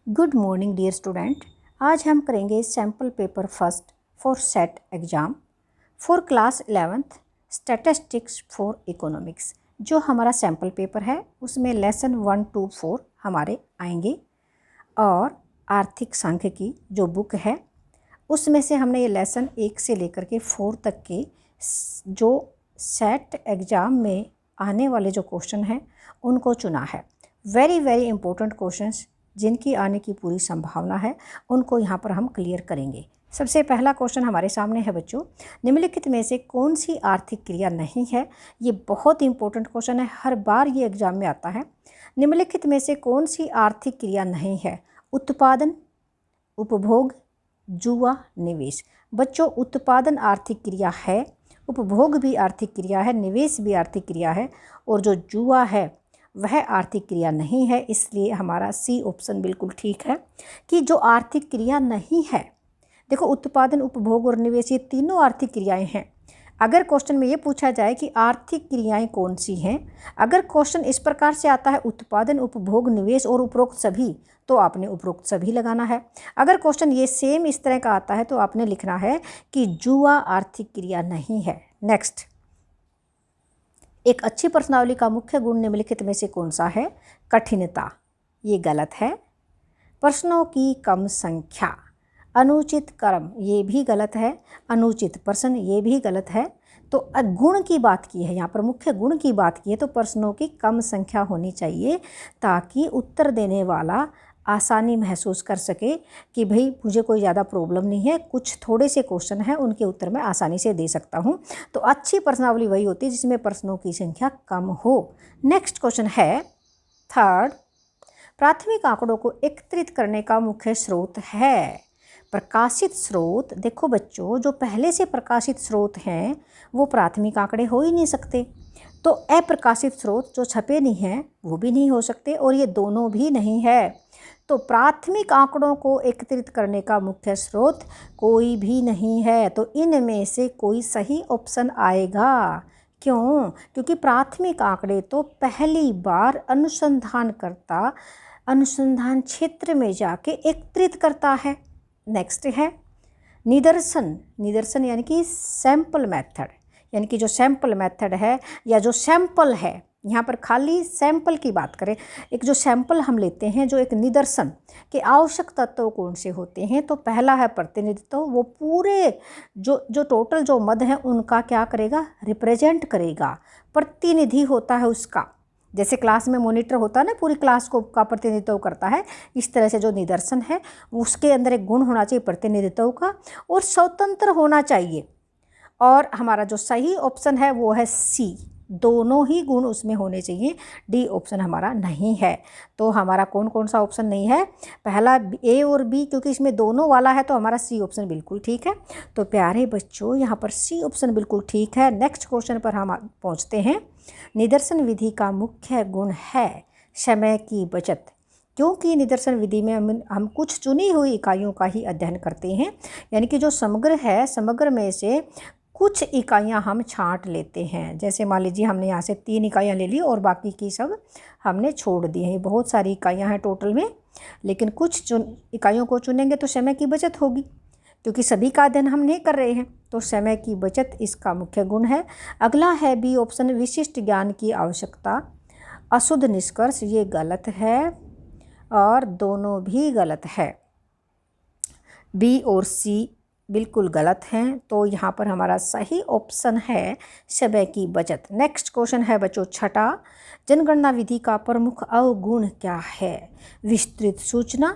Good morning dear student. आज हम करेंगे sample paper first for set exam for class 11th statistics for economics. जो हमारा sample paper है उसमें लेसन 1 to 4 हमारे आएंगे और आर्थिक सांख्यिकी जो बुक है उसमें से हमने ये लेसन 1 से लेकर के 4 तक के जो सेट एग्ज़ाम में आने वाले जो क्वेश्चन हैं उनको चुना है। वेरी वेरी इंपॉर्टेंट क्वेश्चंस जिनकी आने की पूरी संभावना है उनको यहाँ पर हम क्लियर करेंगे। सबसे पहला क्वेश्चन हमारे सामने है बच्चों, निम्नलिखित में से कौन सी आर्थिक क्रिया नहीं है। ये बहुत इंपॉर्टेंट क्वेश्चन है, हर बार ये एग्जाम में आता है। निम्नलिखित में से कौन सी आर्थिक क्रिया नहीं है? उत्पादन, उपभोग, जुआ, निवेश। बच्चों उत्पादन आर्थिक क्रिया है, उपभोग भी आर्थिक क्रिया है, निवेश भी आर्थिक क्रिया है और जो जुआ है वह आर्थिक क्रिया नहीं है। इसलिए हमारा सी ऑप्शन बिल्कुल ठीक है कि जो आर्थिक क्रिया नहीं है। देखो उत्पादन, उपभोग और निवेश ये तीनों आर्थिक क्रियाएं हैं। अगर क्वेश्चन में ये पूछा जाए कि आर्थिक क्रियाएं कौन सी हैं, अगर क्वेश्चन इस प्रकार से आता है उत्पादन, उपभोग, निवेश और उपरोक्त सभी, तो आपने उपरोक्त सभी लगाना है। अगर क्वेश्चन ये सेम इस तरह का आता है तो आपने लिखना है कि जुआ आर्थिक क्रिया नहीं है। नेक्स्ट, एक अच्छी प्रश्नावली का मुख्य गुण निम्नलिखित में से कौन सा है? कठिनता, ये गलत है। प्रश्नों की कम संख्या, अनुचित क्रम, ये भी गलत है। अनुचित प्रश्न, ये भी गलत है। तो गुण की बात की है यहाँ पर, मुख्य गुण की बात की है तो प्रश्नों की कम संख्या होनी चाहिए ताकि उत्तर देने वाला आसानी महसूस कर सके कि भाई मुझे कोई ज़्यादा प्रॉब्लम नहीं है, कुछ थोड़े से क्वेश्चन हैं उनके उत्तर मैं आसानी से दे सकता हूँ। तो अच्छी प्रश्नावली वही होती है जिसमें प्रश्नों की संख्या कम हो। नेक्स्ट क्वेश्चन है थर्ड, प्राथमिक आंकड़ों को एकत्रित करने का मुख्य स्रोत है। प्रकाशित स्रोत, देखो बच्चों जो पहले से प्रकाशित स्रोत हैं वो प्राथमिक आंकड़े हो ही नहीं सकते, तो अप्रकाशित स्रोत जो छपे नहीं हैं वो भी नहीं हो सकते और ये दोनों भी नहीं है। तो प्राथमिक आंकड़ों को एकत्रित करने का मुख्य स्रोत कोई भी नहीं है, तो इनमें से कोई सही ऑप्शन आएगा। क्यों? क्योंकि प्राथमिक आंकड़े तो पहली बार अनुसंधानकर्ता अनुसंधान क्षेत्र में जाके एकत्रित करता है। नेक्स्ट है निदर्शन। निदर्शन यानी कि सैंपल मेथड, यानी कि जो सैंपल मेथड है या जो सैंपल है, यहाँ पर खाली सैंपल की बात करें, एक जो सैंपल हम लेते हैं जो एक निदर्शन के आवश्यक तत्व कौन से होते हैं, तो पहला है प्रतिनिधित्व। वो पूरे जो टोटल जो मद है उनका क्या करेगा? रिप्रेजेंट करेगा, प्रतिनिधि होता है उसका। जैसे क्लास में मॉनिटर होता है ना, पूरी क्लास को का प्रतिनिधित्व करता है, इस तरह से जो निदर्शन है उसके अंदर एक गुण होना चाहिए प्रतिनिधित्व का और स्वतंत्र होना चाहिए। और हमारा जो सही ऑप्शन है वो है सी, दोनों ही गुण उसमें होने चाहिए। डी ऑप्शन हमारा नहीं है। तो हमारा कौन कौन सा ऑप्शन नहीं है? पहला ए और बी, क्योंकि इसमें दोनों वाला है तो हमारा सी ऑप्शन बिल्कुल ठीक है। तो प्यारे बच्चों यहाँ पर सी ऑप्शन बिल्कुल ठीक है। नेक्स्ट क्वेश्चन पर हम पहुँचते हैं। निदर्शन विधि का मुख्य गुण है समय की बचत। क्योंकि निदर्शन विधि में हम कुछ चुनी हुई इकाइयों का ही अध्ययन करते हैं, यानी कि जो समग्र है, समग्र में से कुछ इकाइयां हम छांट लेते हैं। जैसे मान लीजिए हमने यहाँ से 3 इकाइयाँ ले ली और बाकी की सब हमने छोड़ दी हैं। बहुत सारी इकाइयाँ हैं टोटल में, लेकिन कुछ इकाइयों को चुनेंगे तो समय की बचत होगी, क्योंकि सभी का अध्ययन हम नहीं कर रहे हैं। तो समय की बचत इसका मुख्य गुण है। अगला है बी ऑप्शन, विशिष्ट ज्ञान की आवश्यकता। अशुद्ध निष्कर्ष, ये गलत है और दोनों भी गलत है। बी और सी बिल्कुल गलत हैं, तो यहाँ पर हमारा सही ऑप्शन है समय की बचत। नेक्स्ट क्वेश्चन है बच्चों छठा, जनगणना विधि का प्रमुख अवगुण क्या है? विस्तृत सूचना,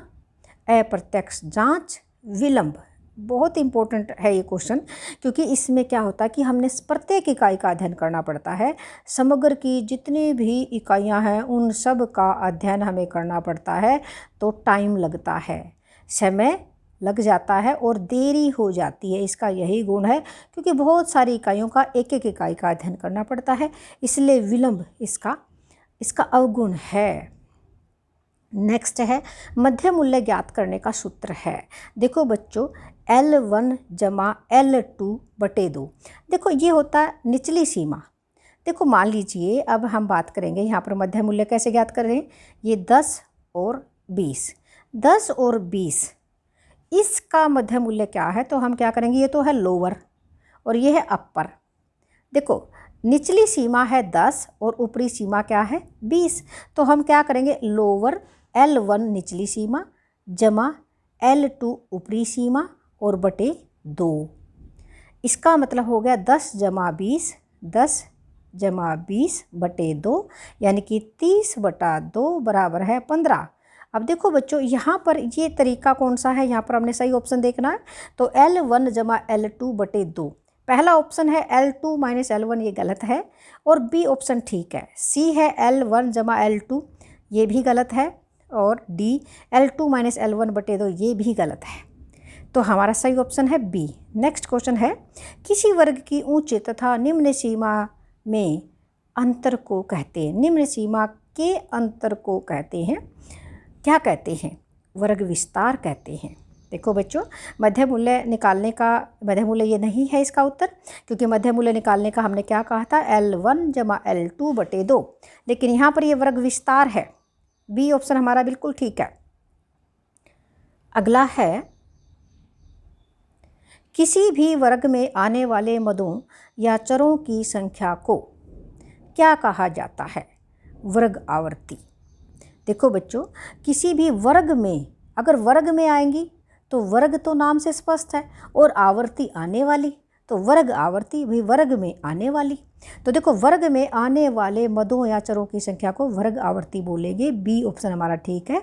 अप्रत्यक्ष जांच, विलंब। बहुत इंपॉर्टेंट है ये क्वेश्चन, क्योंकि इसमें क्या होता है कि हमने प्रत्येक इकाई का अध्ययन करना पड़ता है। समग्र की जितनी भी इकाइयाँ हैं उन सब का अध्ययन हमें करना पड़ता है, तो टाइम लगता है, समय लग जाता है और देरी हो जाती है। इसका यही गुण है, क्योंकि बहुत सारी इकाइयों का एक एक इकाई का अध्ययन करना पड़ता है, इसलिए विलंब इसका अवगुण है। नेक्स्ट है मध्य मूल्य ज्ञात करने का सूत्र है। देखो बच्चों L1 जमा L2/2, देखो ये होता है निचली सीमा। देखो मान लीजिए अब हम बात करेंगे यहाँ पर मध्य मूल्य कैसे ज्ञात कर रहे हैं, ये 10 और 20। 10 और 20, इसका मध्य मूल्य क्या है? तो हम क्या करेंगे, ये तो है लोअर और ये है अपर। देखो निचली सीमा है 10 और ऊपरी सीमा क्या है 20, तो हम क्या करेंगे, लोअर L1 निचली सीमा जमा L2 ऊपरी सीमा और बटे 2। इसका मतलब हो गया 10 जमा 20, 10 जमा 20 बटे 2, यानी कि 30 बटा 2 बराबर है 15। अब देखो बच्चों यहाँ पर ये तरीका कौन सा है, यहाँ पर हमने सही ऑप्शन देखना है। तो L1 जमा L2 बटे 2, पहला ऑप्शन है L2 माइनस L1, ये गलत है, और बी ऑप्शन ठीक है। सी है L1 जमा L2, ये भी गलत है, और डी L2 माइनस L1 बटे 2, ये भी गलत है। तो हमारा सही ऑप्शन है बी। नेक्स्ट क्वेश्चन है, किसी वर्ग की ऊंचे तथा निम्न सीमा में अंतर को कहते हैं, निम्न सीमा के अंतर को कहते हैं, क्या कहते हैं? वर्ग विस्तार कहते हैं। देखो बच्चों, मध्य मूल्य निकालने का, मध्य मूल्य ये नहीं है इसका उत्तर, क्योंकि मध्य मूल्य निकालने का हमने क्या कहा था, L1 जमा L2 बटे 2, लेकिन यहाँ पर ये वर्ग विस्तार है। बी ऑप्शन हमारा बिल्कुल ठीक है। अगला है, किसी भी वर्ग में आने वाले मदों या चरों की संख्या को क्या कहा जाता है? वर्ग आवर्ती। देखो बच्चों, किसी भी वर्ग में, अगर वर्ग में आएंगी तो वर्ग तो नाम से स्पष्ट है, और आवर्ती आने वाली, तो वर्ग आवर्ती भी वर्ग में आने वाली। तो देखो वर्ग में आने वाले मदों या चरों की संख्या को वर्ग आवर्ती बोलेंगे। बी ऑप्शन हमारा ठीक है,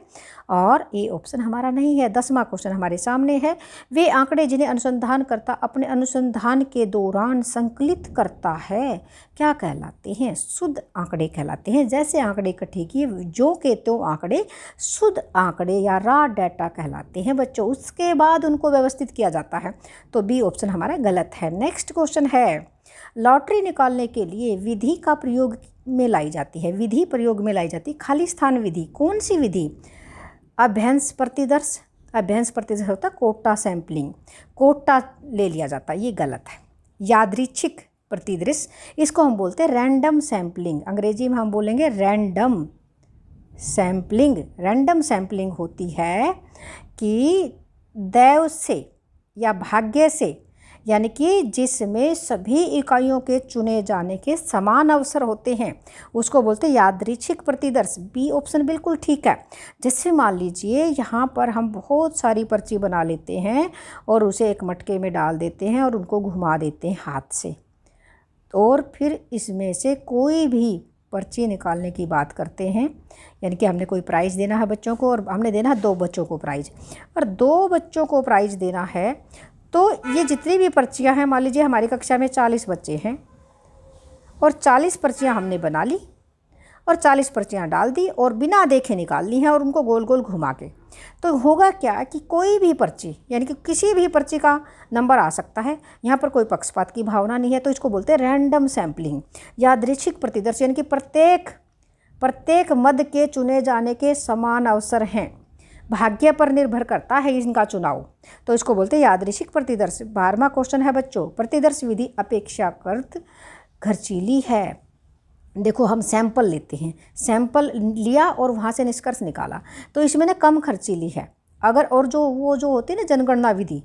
और ए ऑप्शन हमारा नहीं है। 10वां क्वेश्चन हमारे सामने है, वे आंकड़े जिन्हें अनुसंधानकर्ता अपने अनुसंधान के दौरान संकलित करता है क्या कहलाते हैं? शुद्ध आंकड़े कहलाते हैं। जैसे आंकड़े इकट्ठे किए जो के तो आंकड़े शुद्ध आंकड़े या रॉ डाटा कहलाते हैं बच्चों। उसके बाद उनको व्यवस्थित किया जाता है, तो बी ऑप्शन हमारा गलत है। नेक्स्ट क्वेश्चन है, लॉटरी निकालने के लिए विधि का प्रयोग में लाई जाती है, विधि प्रयोग में लाई जाती है, खाली स्थान विधि। कौन सी विधि? अभ्यंस प्रतिदर्श, अभ्यंस प्रतिदर्श होता है कोटा सैंपलिंग, कोटा ले लिया जाता है, ये गलत है। यादृच्छिक प्रतिदर्श, इसको हम बोलते हैं रैंडम सैंपलिंग, अंग्रेजी में हम बोलेंगे रैंडम सैंपलिंग। रैंडम सैंपलिंग होती है कि दैव से या भाग्य से, यानी कि जिसमें सभी इकाइयों के चुने जाने के समान अवसर होते हैं, उसको बोलते हैं यादृच्छिक प्रतिदर्श। बी ऑप्शन बिल्कुल ठीक है। जैसे मान लीजिए यहाँ पर हम बहुत सारी पर्ची बना लेते हैं और उसे एक मटके में डाल देते हैं और उनको घुमा देते हैं हाथ से, और फिर इसमें से कोई भी पर्ची निकालने की बात करते हैं, यानी कि हमने कोई प्राइज़ देना है बच्चों को, और हमने देना है 2 बच्चों को प्राइज़, और 2 बच्चों को प्राइज़ देना है। तो ये जितनी भी पर्चियाँ हैं, मान लीजिए हमारी कक्षा में 40 बच्चे हैं और 40 पर्चियाँ हमने बना ली और 40 पर्चियाँ डाल दी और बिना देखे निकाल ली हैं और उनको गोल गोल घुमा के, तो होगा क्या कि कोई भी पर्ची, यानी कि किसी भी पर्ची का नंबर आ सकता है। यहाँ पर कोई पक्षपात की भावना नहीं है, तो इसको बोलते हैं रैंडम सैम्पलिंग। यादृच्छिक प्रतिदर्श, यानी कि प्रत्येक मद के चुने जाने के समान अवसर हैं, भाग्य पर निर्भर करता है इनका चुनाव, तो इसको बोलते हैं यादृच्छिक प्रतिदर्श। 12वां क्वेश्चन है बच्चों, प्रतिदर्श विधि अपेक्षाकृत खर्चीली है। देखो हम सैंपल लेते हैं, सैंपल लिया और वहाँ से निष्कर्ष निकाला, तो इसमें ना कम खर्चीली है। अगर और जो होती है ना जनगणना विधि,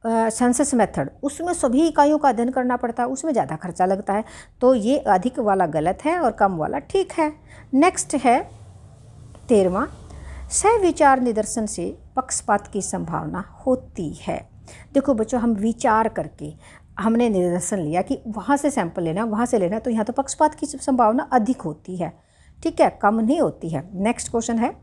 सेंसस मेथड, उसमें सभी इकाइयों का अध्ययन करना पड़ता है, उसमें ज़्यादा खर्चा लगता है, तो ये अधिक वाला गलत है और कम वाला ठीक है। नेक्स्ट है 13वां, सविचार निदर्शन से पक्षपात की संभावना होती है। देखो बच्चों, हम विचार करके हमने निदर्शन लिया कि वहाँ से सैंपल लेना, वहाँ से लेना, तो यहाँ तो पक्षपात की संभावना अधिक होती है, ठीक है, कम नहीं होती है। नेक्स्ट क्वेश्चन है,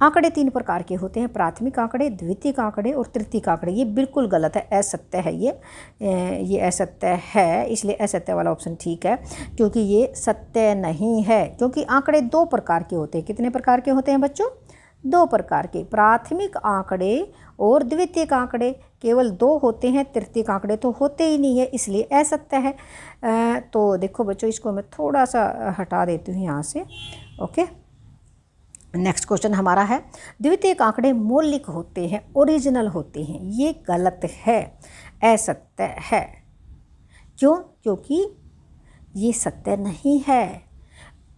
आंकड़े 3 प्रकार के होते हैं, प्राथमिक आंकड़े, द्वितीयक आंकड़े और तृतीयक आंकड़े। ये बिल्कुल गलत है, असत्य है, ये असत्य है, इसलिए असत्य वाला ऑप्शन ठीक है, क्योंकि ये सत्य नहीं है। क्योंकि आंकड़े 2 प्रकार के होते हैं। कितने प्रकार के होते हैं बच्चों? 2 प्रकार के, प्राथमिक आंकड़े और द्वितीयक आंकड़े केवल 2 होते हैं, तृतीयक आंकड़े तो होते ही नहीं है, इसलिए असत्य है। तो देखो बच्चों, इसको मैं थोड़ा सा हटा देती हूँ यहाँ से, ओके। नेक्स्ट क्वेश्चन हमारा है, द्वितीयक आंकड़े मौलिक होते हैं, ओरिजिनल होते हैं। ये गलत है, असत्य है। क्यों? क्योंकि ये सत्य नहीं है।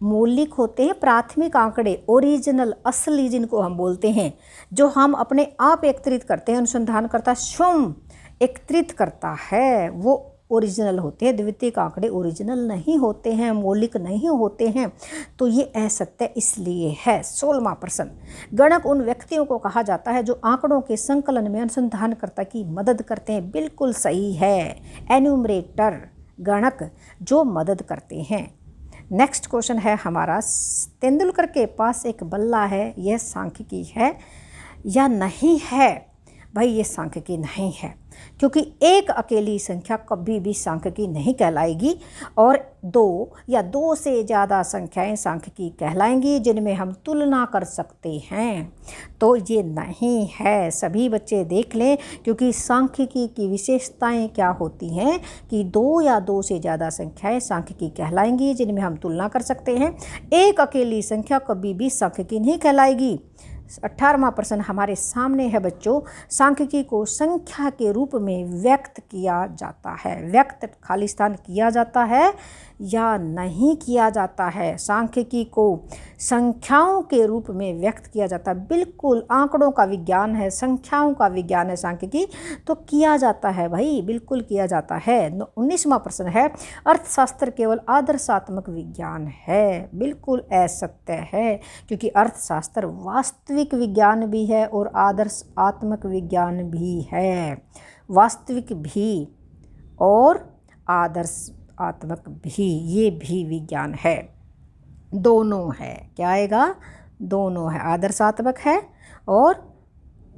मौलिक होते हैं प्राथमिक आंकड़े, ओरिजिनल, असली, जिनको हम बोलते हैं, जो हम अपने आप एकत्रित करते हैं, अनुसंधानकर्ता स्वयं एकत्रित करता है, वो ओरिजिनल होते हैं। द्वितीयक आंकड़े ओरिजिनल नहीं होते हैं, मौलिक नहीं होते हैं। तो ये असत्य इसलिए है। 16वां प्रश्न, गणक उन व्यक्तियों को कहा जाता है जो आंकड़ों के संकलन में अनुसंधानकर्ता की मदद करते हैं। बिल्कुल सही है, एन्यूमरेटर, गणक जो मदद करते हैं। नेक्स्ट क्वेश्चन है हमारा, तेंदुलकर के पास एक बल्ला है, यह सांख्यिकी है या नहीं है? भाई ये सांख्यिकी नहीं है, क्योंकि एक अकेली संख्या कभी भी सांख्यिकी नहीं कहलाएगी, और दो या दो से ज़्यादा संख्याएं सांख्यिकी कहलाएंगी जिनमें हम तुलना कर सकते हैं। तो ये नहीं है, सभी बच्चे देख लें, क्योंकि सांख्यिकी की विशेषताएं क्या होती हैं कि दो या दो से ज़्यादा संख्याएं सांख्यिकी कहलाएंगी जिनमें हम तुलना कर सकते हैं। एक अकेली संख्या कभी भी सांख्यिकी नहीं कहलाएगी। 18वां प्रश्न हमारे सामने है बच्चों, सांख्यिकी को संख्या के रूप में व्यक्त किया जाता है, व्यक्त खालिस्तान किया जाता है या नहीं किया जाता है? सांख्यिकी को संख्याओं के रूप में व्यक्त किया जाता है। बिल्कुल, आंकड़ों का विज्ञान है, संख्याओं का विज्ञान है सांख्यिकी, तो किया जाता है भाई, बिल्कुल किया जाता है। 19वां प्रश्न है, अर्थशास्त्र केवल आदर्शात्मक विज्ञान है? बिल्कुल असत्य है, क्योंकि अर्थशास्त्र वास्तविक विज्ञान भी है और आदर्शात्मक विज्ञान भी है। वास्तविक भी और आदर्शात्मक भी, ये भी विज्ञान है, दोनों है। क्या आएगा? दोनों है, आदर्शात्मक है और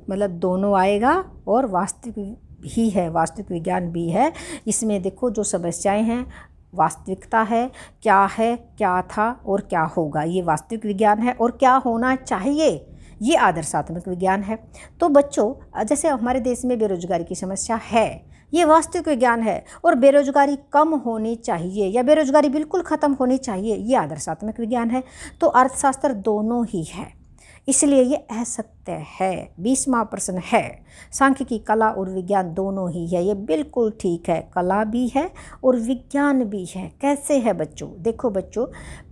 मतलब दोनों आएगा, और वास्तविक भी है, वास्तविक विज्ञान भी है। इसमें देखो जो समस्याएं हैं, वास्तविकता है, क्या था और क्या होगा, ये वास्तविक विज्ञान है, और क्या होना चाहिए ये आदर्शात्मक विज्ञान है। तो बच्चों, जैसे हमारे देश में बेरोजगारी की समस्या है, ये वास्तविक विज्ञान है, और बेरोजगारी कम होनी चाहिए या बेरोजगारी बिल्कुल ख़त्म होनी चाहिए, ये आदर्शात्मक विज्ञान है। तो अर्थशास्त्र दोनों ही है, इसलिए ये असत्य है। 20वां प्रश्न है, सांख्यिकी कला और विज्ञान दोनों ही है? ये बिल्कुल ठीक है, कला भी है और विज्ञान भी है। कैसे है बच्चों? देखो बच्चों,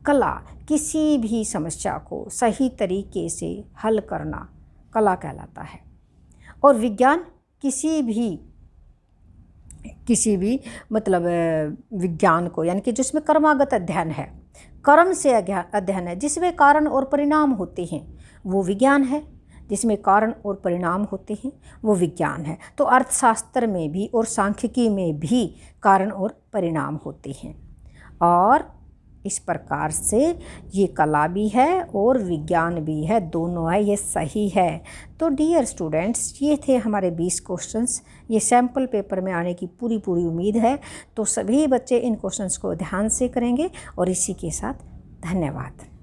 कला किसी भी समस्या को सही तरीके से हल करना कला कहलाता है, और विज्ञान किसी भी मतलब विज्ञान को, यानी कि जिसमें कर्मागत अध्ययन है, कर्म से अध्ययन है, जिसमें कारण और परिणाम होते हैं, वो विज्ञान है। जिसमें कारण और परिणाम होते हैं वो विज्ञान है। तो अर्थशास्त्र में भी और सांख्यिकी में भी कारण और परिणाम होते हैं, और इस प्रकार से ये कला भी है और विज्ञान भी है, दोनों है, ये सही है। तो डियर स्टूडेंट्स, ये थे हमारे 20 क्वेश्चंस। ये सैम्पल पेपर में आने की पूरी उम्मीद है। तो सभी बच्चे इन क्वेश्चंस को ध्यान से करेंगे, और इसी के साथ धन्यवाद।